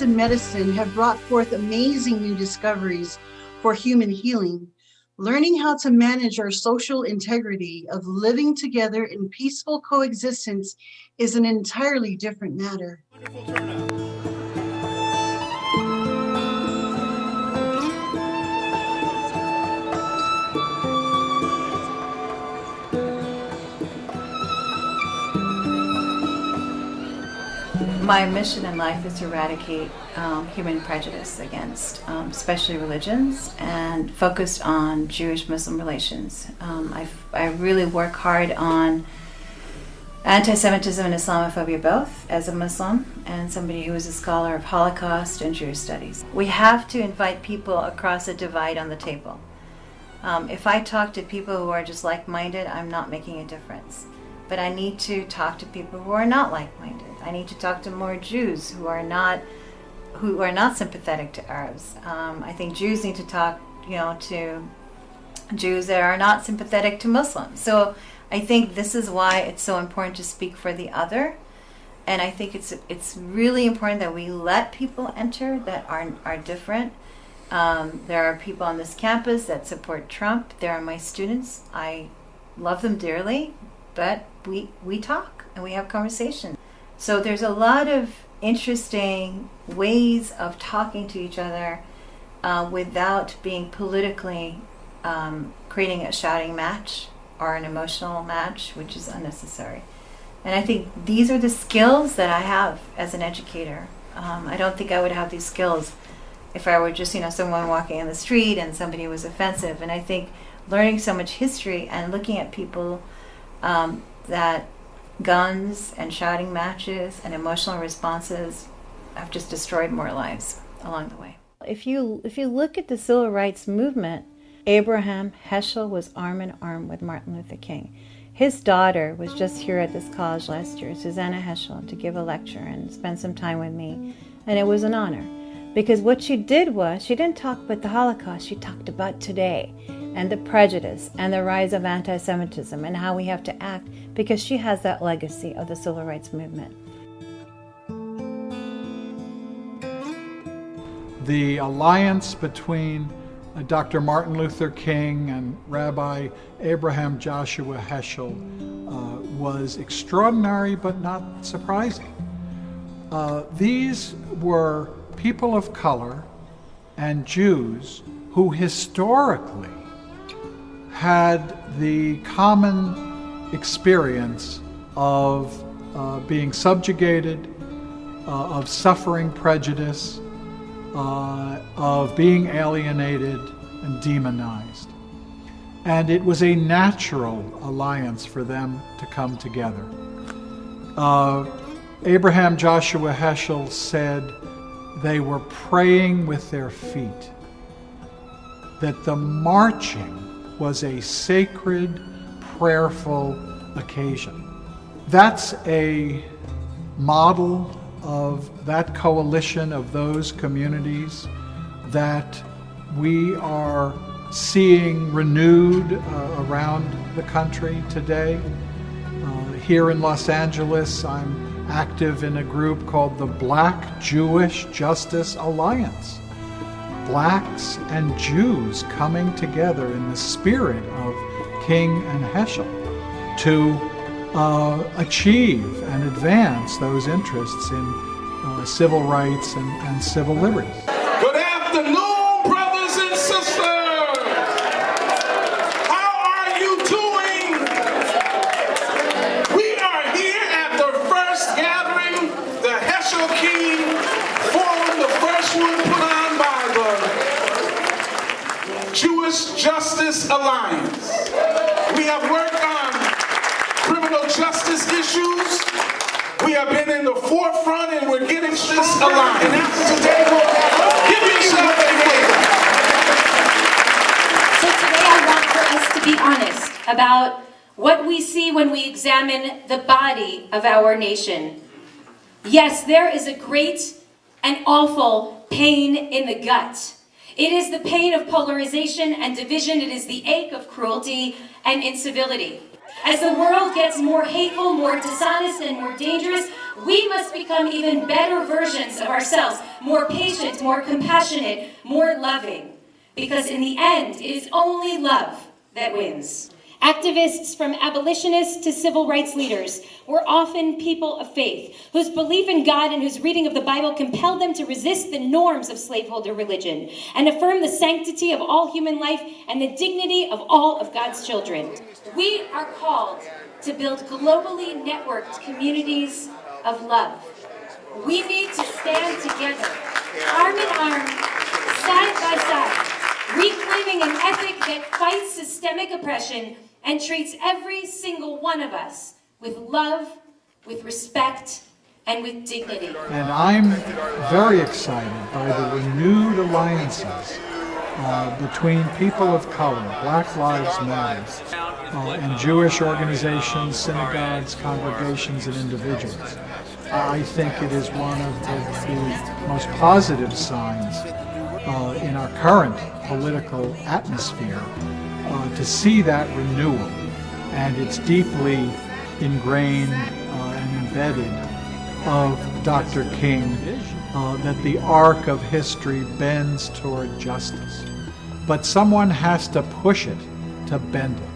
in medicine have brought forth amazing new discoveries for human healing. Learning how to manage our social integrity of living together in peaceful coexistence is an entirely different matter. Wonderful turnout. My mission in life is to eradicate human prejudice against especially religions, and focused on Jewish-Muslim relations. I really work hard on anti-Semitism and Islamophobia both, as a Muslim and somebody who is a scholar of Holocaust and Jewish studies. We have to invite people across a divide on the table. If I talk to people who are just like-minded, I'm not making a difference. But I need to talk to people who are not like-minded. I need to talk to more Jews who are not sympathetic to Arabs. I think Jews need to talk, to Jews that are not sympathetic to Muslims. So I think this is why it's so important to speak for the other. And I think it's really important that we let people enter that are different. There are people on this campus that support Trump. There are my students. I love them dearly, but we talk and we have conversations. So there's a lot of interesting ways of talking to each other without being politically creating a shouting match or an emotional match, which is unnecessary. And I think these are the skills that I have as an educator. I don't think I would have these skills if I were just, someone walking in the street and somebody was offensive. And I think learning so much history and looking at people that guns and shouting matches and emotional responses have just destroyed more lives along the way. If you look at the civil rights movement, Abraham Heschel was arm in arm with Martin Luther King. His daughter was just here at this college last year, Susanna Heschel, to give a lecture and spend some time with me, and it was an honor. Because what she did was, she didn't talk about the Holocaust, she talked about today, and the prejudice, and the rise of anti-Semitism, and how we have to act, because she has that legacy of the civil rights movement. The alliance between Dr. Martin Luther King and Rabbi Abraham Joshua Heschel was extraordinary but not surprising. These were people of color and Jews who historically had the common experience of being subjugated, of suffering prejudice, of being alienated and demonized. And it was a natural alliance for them to come together. Abraham Joshua Heschel said they were praying with their feet, that the marching was a sacred, prayerful occasion. That's a model of that coalition of those communities that we are seeing renewed around the country today. Here in Los Angeles, I'm active in a group called the Black Jewish Justice Alliance. Blacks and Jews coming together in the spirit of King and Heschel to achieve and advance those interests in civil rights and civil liberties. Good afternoon, brothers and sisters. How are you doing? We are here at the first gathering, the Heschel King Forum, the first one put on by the Jewish Justice Alliance. We have worked on criminal justice issues. We have been in the forefront and we're getting this aligned. And after today, we'll give yourself a hand. So today I want for us to be honest about what we see when we examine the body of our nation. Yes, there is a great and awful pain in the gut. It is the pain of polarization and division. It is the ache of cruelty and incivility. As the world gets more hateful, more dishonest, and more dangerous, We must become even better versions of ourselves, more patient, more compassionate, more loving. Because in the end, it is only love that wins. Activists from abolitionists to civil rights leaders were often people of faith, whose belief in God and whose reading of the Bible compelled them to resist the norms of slaveholder religion and affirm the sanctity of all human life and the dignity of all of God's children. We are called to build globally networked communities of love. We need to stand together, arm in arm, side by side, reclaiming an ethic that fights systemic oppression and treats every single one of us with love, with respect, and with dignity. And I'm very excited by the renewed alliances between people of color, Black Lives Matter, and Jewish organizations, synagogues, congregations, and individuals. I think it is one of the most positive signs in our current political atmosphere to see that renewal, and it's deeply ingrained and embedded of Dr. King that the arc of history bends toward justice. But someone has to push it to bend it.